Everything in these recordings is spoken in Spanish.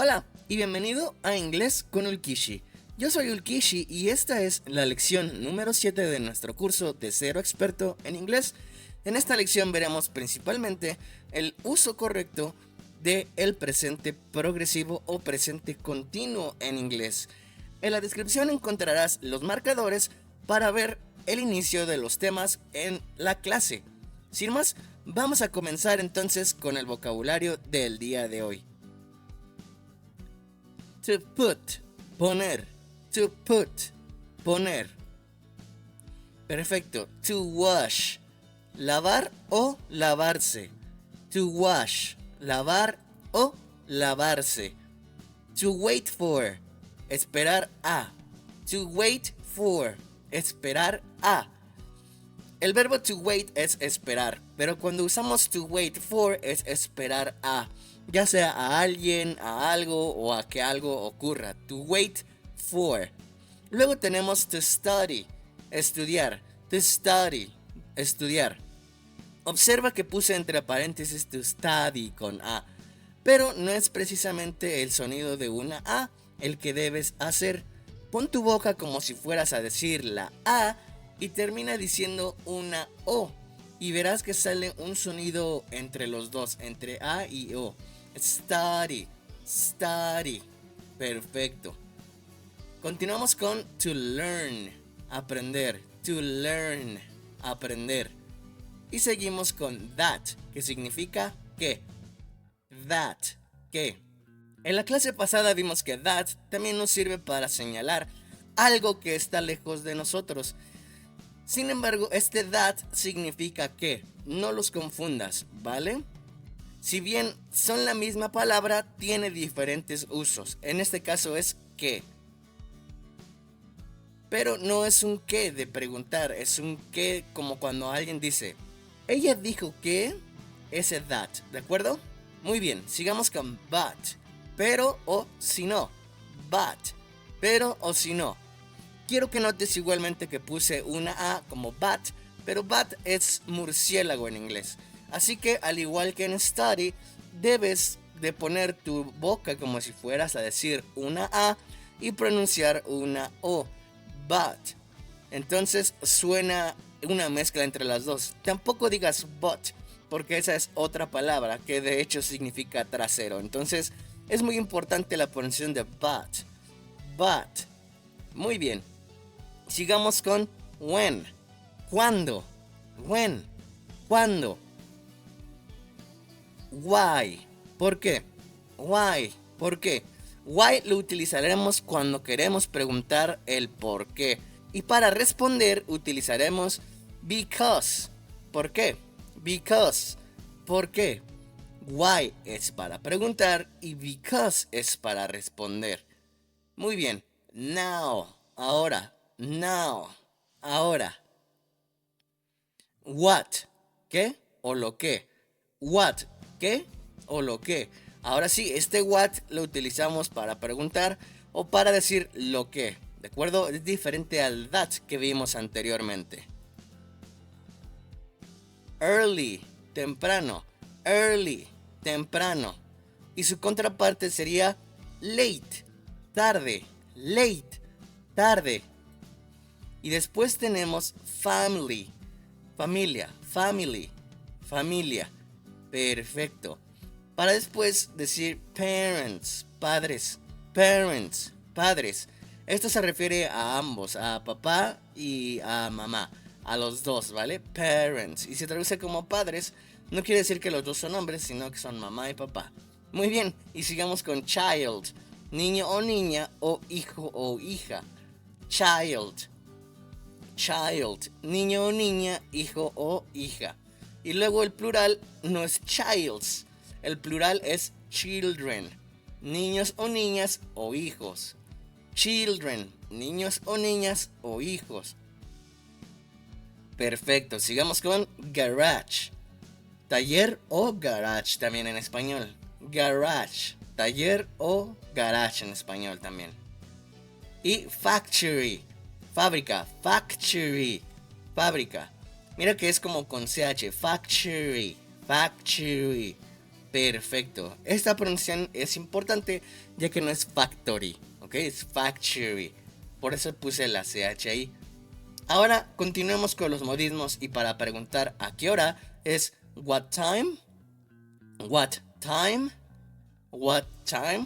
Hola y bienvenido a Inglés con Ulkishi. Yo soy Ulkishi y esta es la lección número 7 de nuestro curso de Cero Experto en Inglés. En esta lección veremos principalmente el uso correcto de el presente progresivo o presente continuo en inglés. En la descripción encontrarás los marcadores para ver el inicio de los temas en la clase. Sin más, vamos a comenzar entonces con el vocabulario del día de hoy. To put, poner. To put, poner. Perfecto. To wash, lavar o lavarse. To wash, lavar o lavarse. To wait for, esperar a. To wait for, esperar a. El verbo to wait es esperar, pero cuando usamos to wait for es esperar a, ya sea a alguien, a algo o a que algo ocurra. To wait for. Luego tenemos to study, estudiar. To study, estudiar. Observa que puse entre paréntesis to study con a, pero no es precisamente el sonido de una a el que debes hacer. Pon tu boca como si fueras a decir la a y termina diciendo una o y verás que sale un sonido entre los dos, entre a y o. Study, study. Perfecto. Continuamos con to learn, aprender. To learn, aprender. Y seguimos con that, que significa que. That, que. En la clase pasada vimos que that también nos sirve para señalar algo que está lejos de nosotros. Sin embargo, este that significa que. No los confundas, ¿vale? Si bien son la misma palabra, tiene diferentes usos. En este caso es que. Pero no es un que de preguntar, es un que como cuando alguien dice, ella dijo que, ese that, ¿de acuerdo? Muy bien, sigamos con but, pero o si no, but, pero o si no. Quiero que notes igualmente que puse una a como bat, pero bat es murciélago en inglés. Así que al igual que en study, debes de poner tu boca como si fueras a decir una a y pronunciar una o. But. Entonces suena una mezcla entre las dos. Tampoco digas but, porque esa es otra palabra que de hecho significa trasero. Entonces es muy importante la pronunciación de but. But. Muy bien. Sigamos con when. ¿Cuándo? When. ¿Cuándo? Why. ¿Por qué? Why. ¿Por qué? Why lo utilizaremos cuando queremos preguntar el por qué. Y para responder utilizaremos because. ¿Por qué? Because. ¿Por qué? Why es para preguntar y because es para responder. Muy bien. Now. Ahora. Now. Ahora. What. ¿Qué? O lo que. What. ¿Qué? O lo que. Ahora sí, este what lo utilizamos para preguntar o para decir lo que. ¿De acuerdo? Es diferente al that que vimos anteriormente. Early. Temprano. Early. Temprano. Y su contraparte sería late. Tarde. Late. Tarde. Y después tenemos family. Familia. Family. Familia. Perfecto. Para después decir parents. Padres. Parents. Padres. Esto se refiere a ambos. A papá y a mamá. A los dos, ¿vale? Parents. Y se traduce como padres. No quiere decir que los dos son hombres, sino que son mamá y papá. Muy bien. Y sigamos con child. Niño o niña o hijo o hija. Child. Child, niño o niña, hijo o hija. Y luego el plural no es childs, el plural es children, niños o niñas o hijos. Children, niños o niñas o hijos. Perfecto, sigamos con garage, taller o garage también en español. Garage, taller o garage en español también. Y factory, fábrica, factory, fábrica. Mira que es como con CH, factory, factory. Perfecto. Esta pronunciación es importante ya que no es factory, ¿ok? Es factory. Por eso puse la CH ahí. Ahora continuemos con los modismos y para preguntar a qué hora es what time, what time, what time.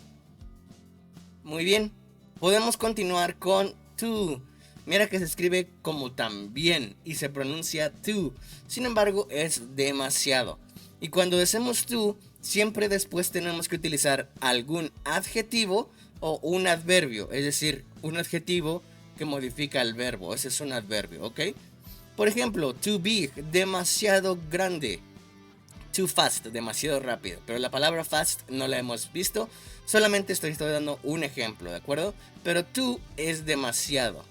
Muy bien, podemos continuar con to. Mira que se escribe como también y se pronuncia to. Sin embargo, es demasiado. Y cuando decimos to, siempre después tenemos que utilizar algún adjetivo o un adverbio. Es decir, un adjetivo que modifica el verbo. Ese es un adverbio, ¿ok? Por ejemplo, too big, demasiado grande. Too fast, demasiado rápido. Pero la palabra fast no la hemos visto. Solamente estoy dando un ejemplo, ¿de acuerdo? Pero too es demasiado.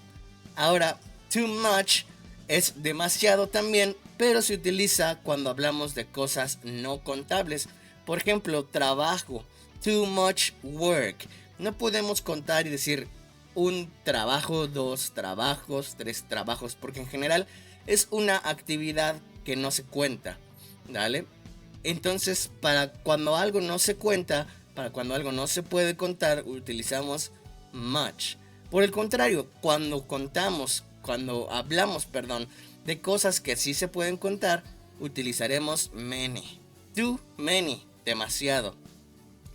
Ahora, too much es demasiado también, pero se utiliza cuando hablamos de cosas no contables. Por ejemplo, trabajo. Too much work. No podemos contar y decir un trabajo, dos trabajos, tres trabajos, porque en general es una actividad que no se cuenta, ¿vale? Entonces, para cuando algo no se cuenta, para cuando algo no se puede contar, utilizamos much. Por el contrario, cuando hablamos, de cosas que sí se pueden contar, utilizaremos many. Too many, demasiado.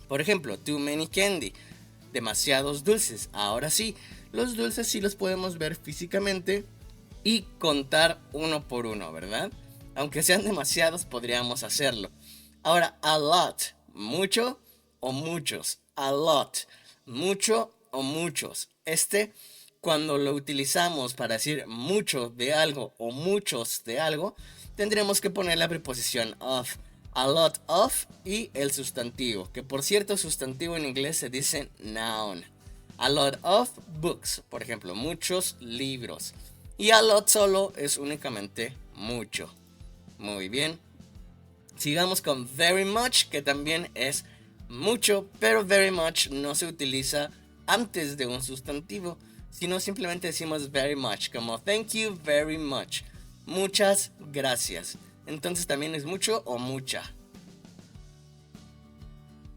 Por ejemplo, too many candy, demasiados dulces. Ahora sí, los dulces sí los podemos ver físicamente y contar uno por uno, ¿verdad? Aunque sean demasiados, podríamos hacerlo. Ahora, a lot, mucho o muchos. A lot, mucho o muchos. Cuando lo utilizamos para decir mucho de algo o muchos de algo, tendremos que poner la preposición of. A lot of y el sustantivo, que por cierto, sustantivo en inglés se dice noun. A lot of books, por ejemplo, muchos libros. Y a lot solo es únicamente mucho. Muy bien. Sigamos con very much, que también es mucho, pero very much no se utiliza antes de un sustantivo, sino simplemente decimos very much, como thank you very much. Muchas gracias. Entonces también es mucho o mucha.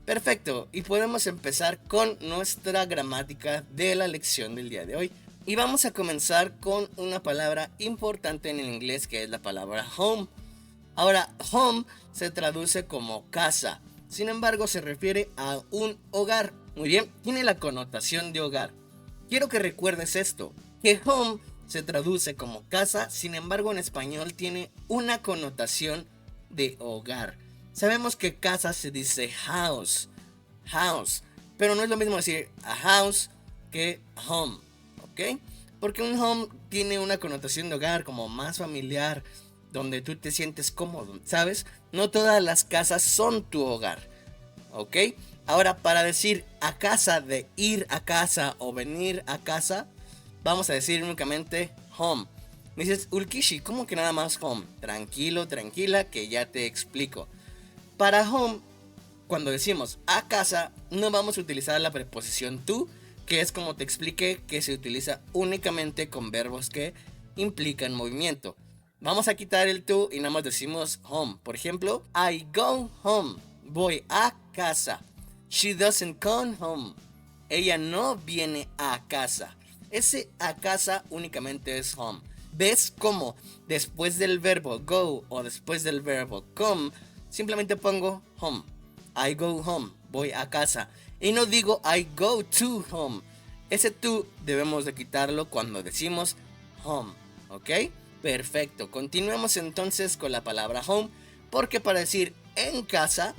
Perfecto, y podemos empezar con nuestra gramática de la lección del día de hoy. Y vamos a comenzar con una palabra importante en el inglés, que es la palabra home. Ahora, home se traduce como casa, sin embargo se refiere a un hogar. Muy bien, tiene la connotación de hogar. Quiero que recuerdes esto, que home se traduce como casa, sin embargo en español tiene una connotación de hogar. Sabemos que casa se dice house, pero no es lo mismo decir a house que home, ¿ok? Porque un home tiene una connotación de hogar como más familiar, donde tú te sientes cómodo, ¿sabes? No todas las casas son tu hogar, ¿ok? Ahora, para decir a casa, de ir a casa o venir a casa, vamos a decir únicamente home. Me dices, Ulkishi, ¿cómo que nada más home? Tranquilo, tranquila, que ya te explico. Para home, cuando decimos a casa, no vamos a utilizar la preposición to, que es como te expliqué, que se utiliza únicamente con verbos que implican movimiento. Vamos a quitar el to y nada más decimos home. Por ejemplo, I go home. Voy a casa. She doesn't come home. Ella no viene a casa. Ese a casa únicamente es home. ¿Ves cómo después del verbo go o después del verbo come, simplemente pongo home? I go home. Voy a casa. Y no digo I go to home. Ese to debemos de quitarlo cuando decimos home. ¿Ok? Perfecto, continuemos entonces con la palabra home, porque para decir en casa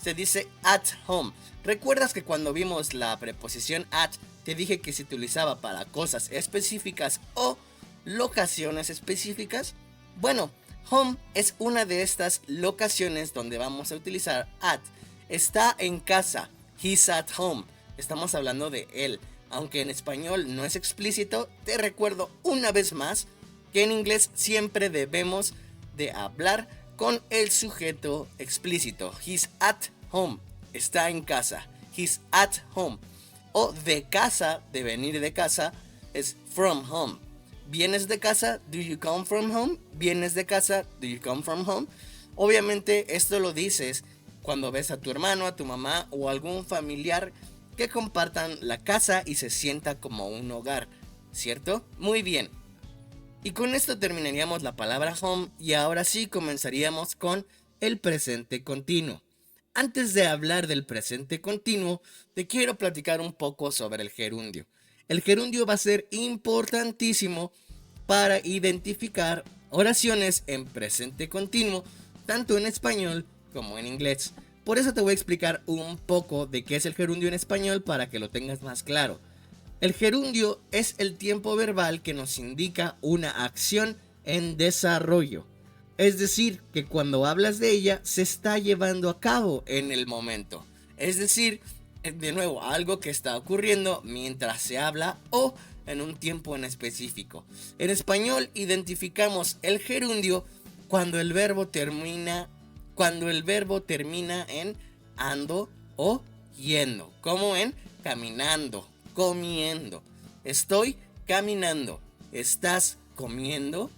se dice at home. ¿Recuerdas que cuando vimos la preposición at te dije que se utilizaba para cosas específicas o locaciones específicas? Bueno, home es una de estas locaciones donde vamos a utilizar at. Está en casa, he's at home. Estamos hablando de él. Aunque en español no es explícito, te recuerdo una vez más que en inglés siempre debemos de hablar con el sujeto explícito. He's at home. Está en casa. He's at home. O de casa, de venir de casa, es from home. ¿Vienes de casa? Do you come from home? ¿Vienes de casa? Do you come from home? Obviamente esto lo dices cuando ves a tu hermano, a tu mamá o algún familiar que compartan la casa y se sienta como un hogar, ¿cierto? Muy bien. Y con esto terminaríamos la palabra home y ahora sí comenzaríamos con el presente continuo. Antes de hablar del presente continuo, te quiero platicar un poco sobre el gerundio. El gerundio va a ser importantísimo para identificar oraciones en presente continuo, tanto en español como en inglés. Por eso te voy a explicar un poco de qué es el gerundio en español para que lo tengas más claro. El gerundio es el tiempo verbal que nos indica una acción en desarrollo. Es decir, que cuando hablas de ella se está llevando a cabo en el momento. Es decir, de nuevo, algo que está ocurriendo mientras se habla o en un tiempo en específico. En español identificamos el gerundio cuando el verbo termina en ando o yendo, como en caminando, comiendo. Estoy caminando. ¿Estás comiendo?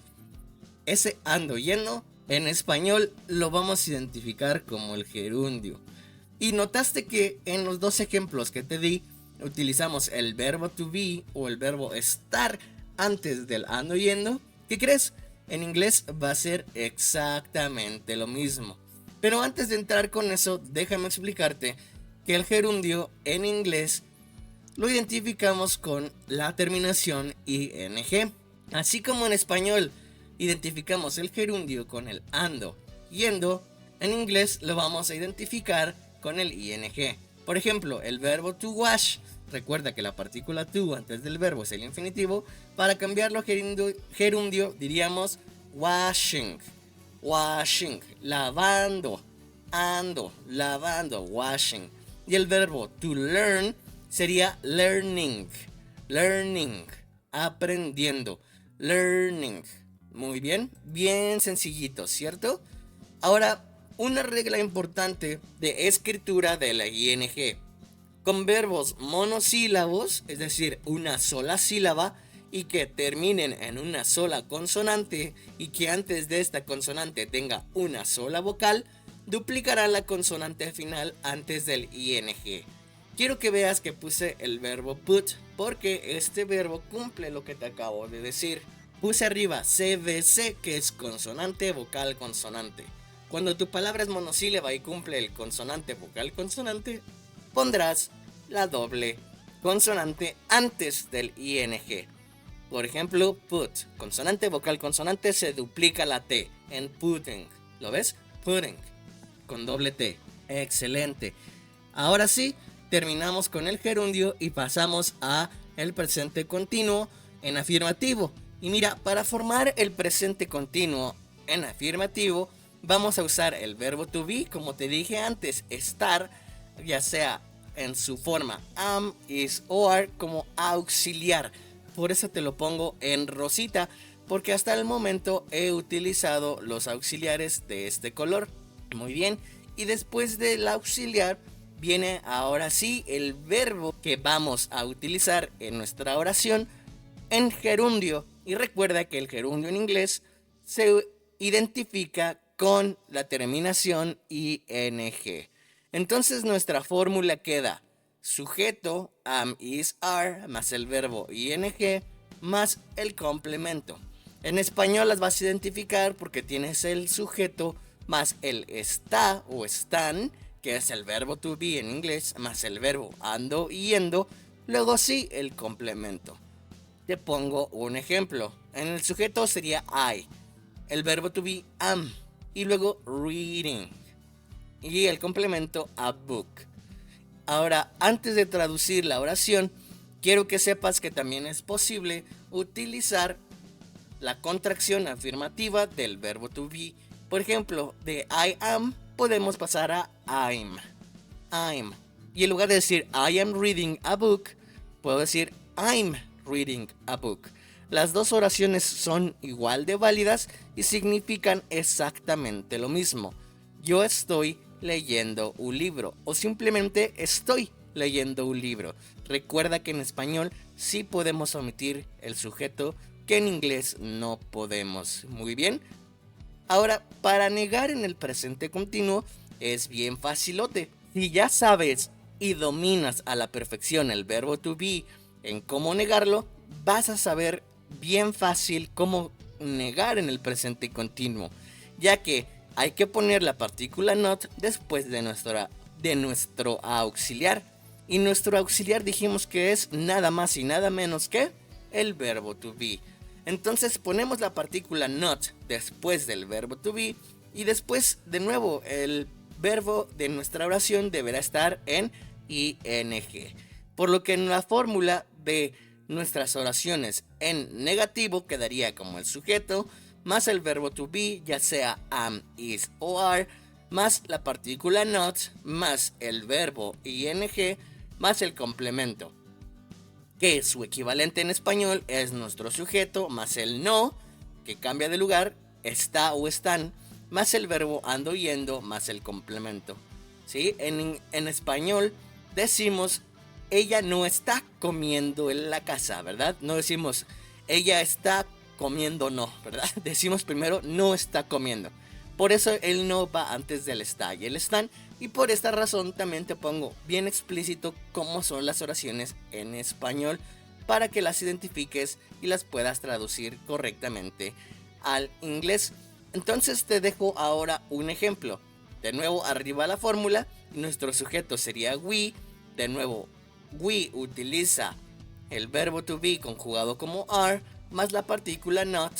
Ese ando yendo en español lo vamos a identificar como el gerundio. Y notaste que en los dos ejemplos que te di utilizamos el verbo to be o el verbo estar antes del ando yendo. ¿Qué crees? En inglés va a ser exactamente lo mismo. Pero antes de entrar con eso, déjame explicarte que el gerundio en inglés lo identificamos con la terminación ing. Así como en español identificamos el gerundio con el ando, yendo, en inglés lo vamos a identificar con el ing. Por ejemplo, el verbo to wash, recuerda que la partícula to antes del verbo es el infinitivo. Para cambiarlo a gerundio diríamos washing, washing, lavando, ando, lavando, washing. Y el verbo to learn sería learning, learning, aprendiendo, learning. Muy bien, bien sencillito, ¿cierto? Ahora, una regla importante de escritura de la ing. Con verbos monosílabos, es decir, una sola sílaba, y que terminen en una sola consonante y que antes de esta consonante tenga una sola vocal, duplicará la consonante final antes del ing. Quiero que veas que puse el verbo put porque este verbo cumple lo que te acabo de decir. Puse arriba CVC, que es consonante, vocal, consonante. Cuando tu palabra es monosílaba y cumple el consonante, vocal, consonante, pondrás la doble consonante antes del ing. Por ejemplo, put, consonante, vocal, consonante, se duplica la T en putting. ¿Lo ves? Putting, con doble T. Excelente. Ahora sí, terminamos con el gerundio y pasamos a el presente continuo en afirmativo. Y mira, para formar el presente continuo en afirmativo, vamos a usar el verbo to be, como te dije antes, estar, ya sea en su forma am, is o are, como auxiliar. Por eso te lo pongo en rosita, porque hasta el momento he utilizado los auxiliares de este color. Muy bien, y después del auxiliar viene ahora sí el verbo que vamos a utilizar en nuestra oración en gerundio. Y recuerda que el gerundio en inglés se identifica con la terminación ing. Entonces nuestra fórmula queda sujeto, am, is, are, más el verbo ing, más el complemento. En español las vas a identificar porque tienes el sujeto más el está o están, que es el verbo to be en inglés, más el verbo ando y yendo, luego sí el complemento. Te pongo un ejemplo. En el sujeto sería I, el verbo to be am, y luego reading, y el complemento a book. Ahora, antes de traducir la oración, quiero que sepas que también es posible utilizar la contracción afirmativa del verbo to be. Por ejemplo, de I am podemos pasar a I'm. Y en lugar de decir I am reading a book, puedo decir I'm reading a book. Las dos oraciones son igual de válidas y significan exactamente lo mismo. Yo estoy leyendo un libro o simplemente estoy leyendo un libro. Recuerda que en español sí podemos omitir el sujeto, que en inglés no podemos. Muy bien. Ahora, para negar en el presente continuo, es bien facilote. Si ya sabes y dominas a la perfección el verbo to be en cómo negarlo, vas a saber bien fácil cómo negar en el presente continuo, ya que hay que poner la partícula not después de nuestro auxiliar. Y nuestro auxiliar dijimos que es nada más y nada menos que el verbo to be. Entonces ponemos la partícula not después del verbo to be y después de nuevo el verbo de nuestra oración deberá estar en ing. Por lo que en la fórmula de nuestras oraciones en negativo quedaría como el sujeto más el verbo to be, ya sea am, is o are, más la partícula not, más el verbo ing, más el complemento, que su equivalente en español es nuestro sujeto, más el no, que cambia de lugar, está o están, más el verbo ando yendo, más el complemento. ¿Sí? En español decimos ella no está comiendo en la casa, ¿verdad? No decimos ella está comiendo, no, ¿verdad? Decimos primero no está comiendo. Por eso el no va antes del está y el están. Y por esta razón también te pongo bien explícito cómo son las oraciones en español para que las identifiques y las puedas traducir correctamente al inglés. Entonces te dejo ahora un ejemplo. De nuevo arriba la fórmula, nuestro sujeto sería we. De nuevo, we utiliza el verbo to be conjugado como are, más la partícula not,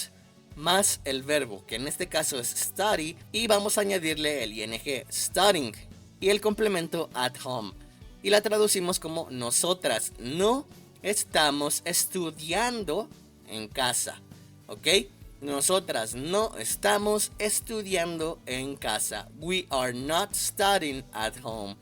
más el verbo, que en este caso es study, y vamos a añadirle el ing, studying, y el complemento at home. Y la traducimos como nosotras no estamos estudiando en casa, ¿ok? Nosotras no estamos estudiando en casa. We are not studying at home.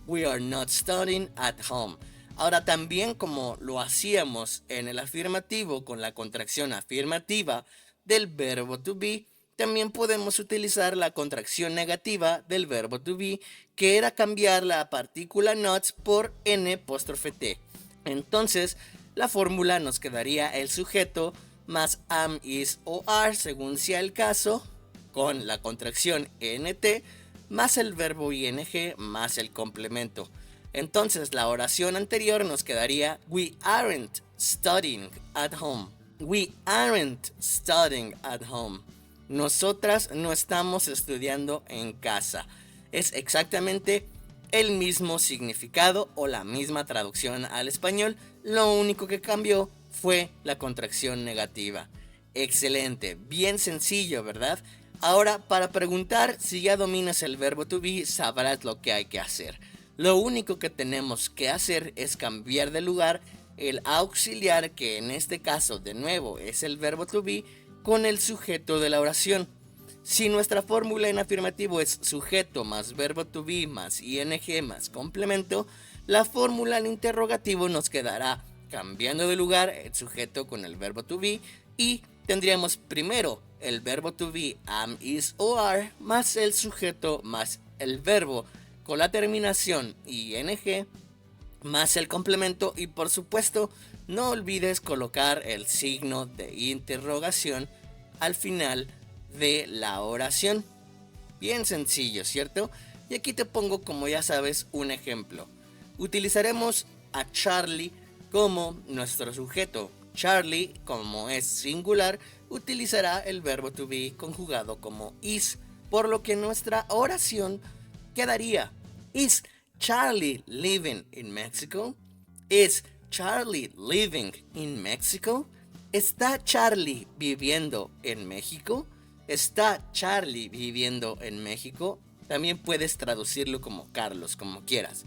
We are not studying at home. Ahora también como lo hacíamos en el afirmativo con la contracción afirmativa del verbo to be, también podemos utilizar la contracción negativa del verbo to be, que era cambiar la partícula not por n''t. Entonces la fórmula nos quedaría el sujeto más am, is o are, según sea el caso, con la contracción nt, más el verbo ing, más el complemento. Entonces la oración anterior nos quedaría we aren't studying at home. We aren't studying at home. Nosotras no estamos estudiando en casa. Es exactamente el mismo significado o la misma traducción al español. Lo único que cambió fue la contracción negativa. Excelente, bien sencillo, ¿verdad? Ahora, para preguntar si ya dominas el verbo to be, sabrás lo que hay que hacer. Lo único que tenemos que hacer es cambiar de lugar el auxiliar, que en este caso de nuevo es el verbo to be, con el sujeto de la oración. Si nuestra fórmula en afirmativo es sujeto más verbo to be más ing más complemento, la fórmula en interrogativo nos quedará cambiando de lugar el sujeto con el verbo to be y tendríamos primero el verbo to be am, is o are más el sujeto más el verbo con la terminación ing más el complemento y por supuesto no olvides colocar el signo de interrogación al final de la oración. Bien sencillo, ¿cierto? Y aquí te pongo, como ya sabes, un ejemplo. Utilizaremos a Charlie como nuestro sujeto. Charlie, como es singular, utilizará el verbo to be conjugado como is, por lo que nuestra oración quedaría: Is Charlie living in Mexico? Is Charlie living in Mexico? ¿Está Charlie viviendo en México? ¿Está Charlie viviendo en México? También puedes traducirlo como Carlos, como quieras,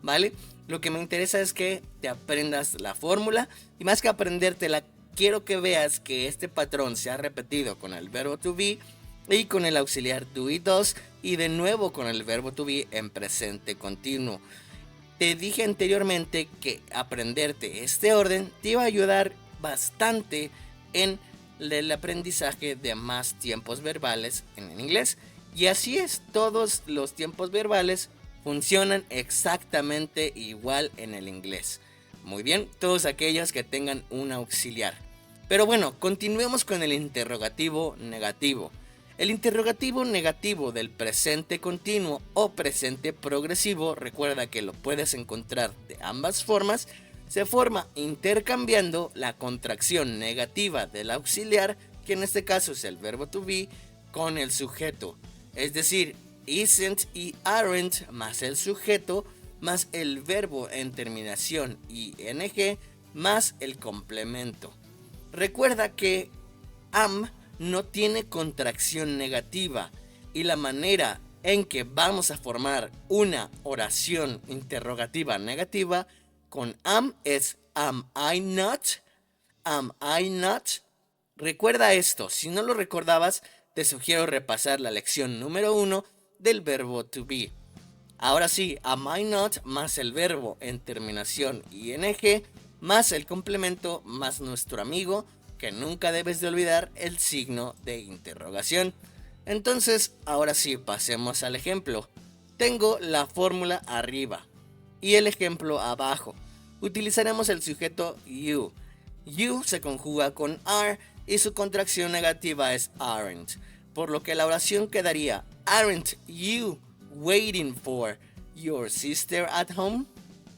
¿vale? Lo que me interesa es que te aprendas la fórmula y más que aprendértela, quiero que veas que este patrón se ha repetido con el verbo to be y con el auxiliar do y does y de nuevo con el verbo to be en presente continuo. Te dije anteriormente que aprenderte este orden te iba a ayudar bastante en el aprendizaje de más tiempos verbales en el inglés. Y así es, todos los tiempos verbales funcionan exactamente igual en el inglés. Muy bien, todos aquellos que tengan un auxiliar. Pero bueno, continuemos con el interrogativo negativo. El interrogativo negativo del presente continuo o presente progresivo, recuerda que lo puedes encontrar de ambas formas, se forma intercambiando la contracción negativa del auxiliar, que en este caso es el verbo to be, con el sujeto. Es decir, isn't y aren't más el sujeto más el verbo en terminación ing más el complemento. Recuerda que am no tiene contracción negativa y la manera en que vamos a formar una oración interrogativa negativa con am es am I not, am I not. Recuerda esto, si no lo recordabas, te sugiero repasar la lección número 1 del verbo to be. Ahora sí, am I not más el verbo en terminación ing más el complemento más nuestro amigo, que nunca debes de olvidar el signo de interrogación. Entonces, ahora sí, pasemos al ejemplo. Tengo la fórmula arriba y el ejemplo abajo. Utilizaremos el sujeto you. You se conjuga con are y su contracción negativa es aren't, por lo que la oración quedaría: Aren't you waiting for your sister at home?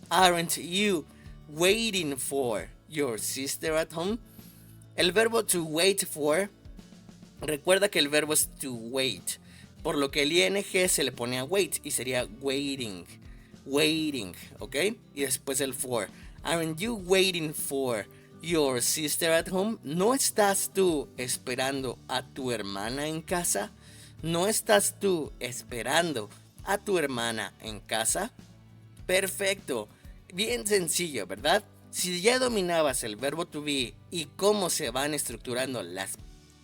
Aren't you waiting for your sister at home? El verbo to wait for, recuerda que el verbo es to wait, por lo que el ing se le pone a wait y sería waiting, waiting, ¿ok? Y después el for. Aren't you waiting for your sister at home? ¿No estás tú esperando a tu hermana en casa? ¿No estás tú esperando a tu hermana en casa? Perfecto, bien sencillo, ¿verdad? Si ya dominabas el verbo to be y cómo se van estructurando las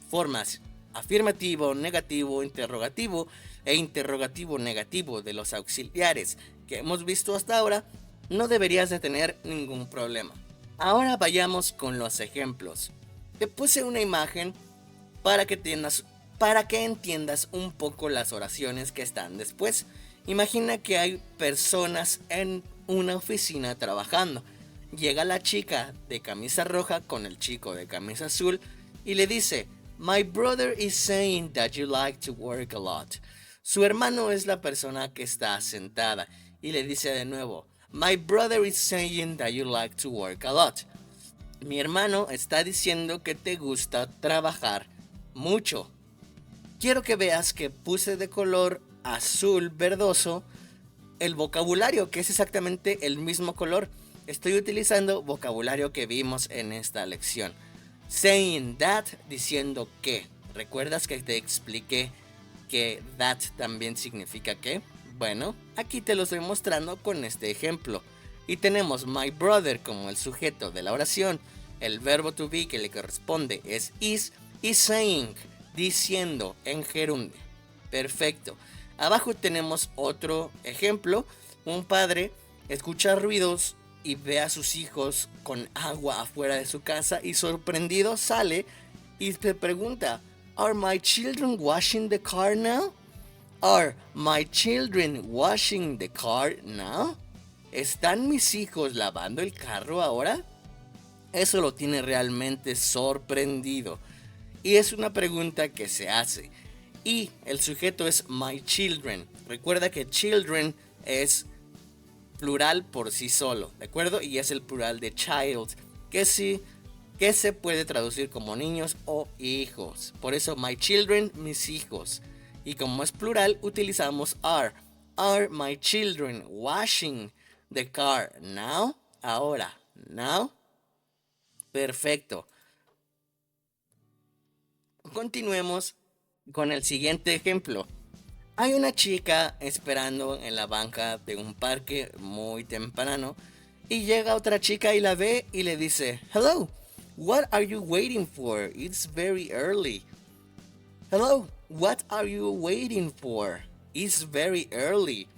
formas afirmativo, negativo, interrogativo e interrogativo negativo de los auxiliares que hemos visto hasta ahora, no deberías de tener ningún problema. Ahora vayamos con los ejemplos. Te puse una imagen para que entiendas un poco las oraciones que están después. Imagina que hay personas en una oficina trabajando. Llega la chica de camisa roja con el chico de camisa azul y le dice: My brother is saying that you like to work a lot. Su hermano es la persona que está sentada y le dice de nuevo: My brother is saying that you like to work a lot. Mi hermano está diciendo que te gusta trabajar mucho. Quiero que veas que puse de color azul verdoso el vocabulario, que es exactamente el mismo color. Estoy utilizando vocabulario que vimos en esta lección. Saying that, diciendo que. ¿Recuerdas que te expliqué que that también significa que? Bueno, aquí te lo estoy mostrando con este ejemplo. Y tenemos my brother como el sujeto de la oración. El verbo to be que le corresponde es is. Y saying, diciendo en gerundio. Perfecto. Abajo tenemos otro ejemplo. Un padre escucha ruidos y ve a sus hijos con agua afuera de su casa y sorprendido sale y se pregunta: Are my children washing the car now? Are my children washing the car now? ¿Están mis hijos lavando el carro ahora? Eso lo tiene realmente sorprendido. Y es una pregunta que se hace. Y el sujeto es my children. Recuerda que children es plural por sí solo, ¿de acuerdo? Y es el plural de child, que se puede traducir como niños o hijos. Por eso my children, mis hijos. Y como es plural, utilizamos are. Are my children washing the car now? Ahora, now. Perfecto. Continuemos con el siguiente ejemplo. Hay una chica esperando en la banca de un parque muy temprano y llega otra chica y la ve y le dice: Hello, what are you waiting for? It's very early. Hello, what are you waiting for? It's very early.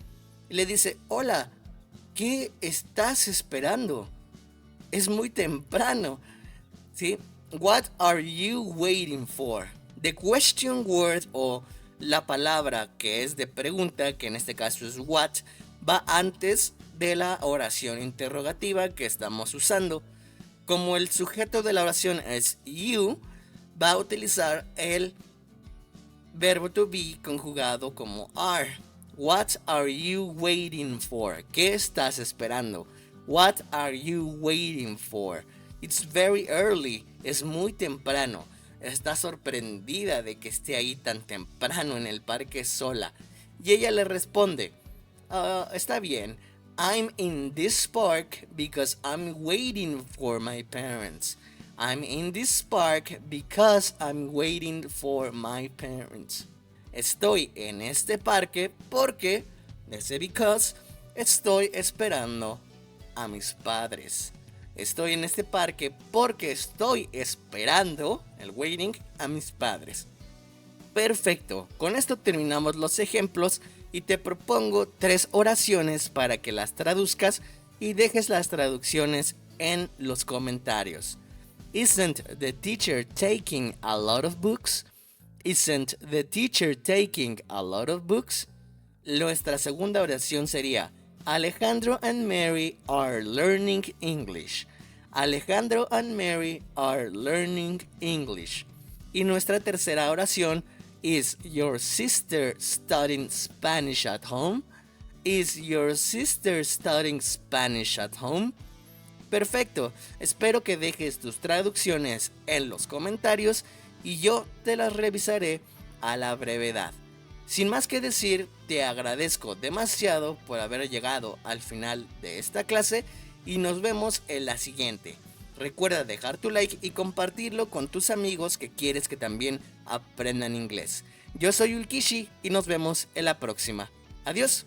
Y le dice: Hola, ¿qué estás esperando? Es muy temprano. ¿Sí? What are you waiting for? The question word o la palabra que es de pregunta, que en este caso es what, va antes de la oración interrogativa que estamos usando. Como el sujeto de la oración es you, va a utilizar el verbo to be conjugado como are. What are you waiting for? ¿Qué estás esperando? What are you waiting for? It's very early. Es muy temprano. Está sorprendida de que esté ahí tan temprano en el parque sola. Y ella le responde, está bien. I'm in this park because I'm waiting for my parents. I'm in this park because I'm waiting for my parents. Estoy en este parque porque, ese because, estoy esperando a mis padres. Estoy en este parque porque estoy esperando, el waiting, a mis padres. Perfecto, con esto terminamos los ejemplos y te propongo 3 oraciones para que las traduzcas y dejes las traducciones en los comentarios. Isn't the teacher taking a lot of books? Isn't the teacher taking a lot of books? Nuestra segunda oración sería Alejandro and Mary are learning English. Alejandro and Mary are learning English. Y nuestra tercera oración, Is your sister studying Spanish at home? Is your sister studying Spanish at home? Perfecto, espero que dejes tus traducciones en los comentarios y yo te las revisaré a la brevedad. Sin más que decir, te agradezco demasiado por haber llegado al final de esta clase y nos vemos en la siguiente. Recuerda dejar tu like y compartirlo con tus amigos que quieres que también aprendan inglés. Yo soy Ulkishi y nos vemos en la próxima. Adiós.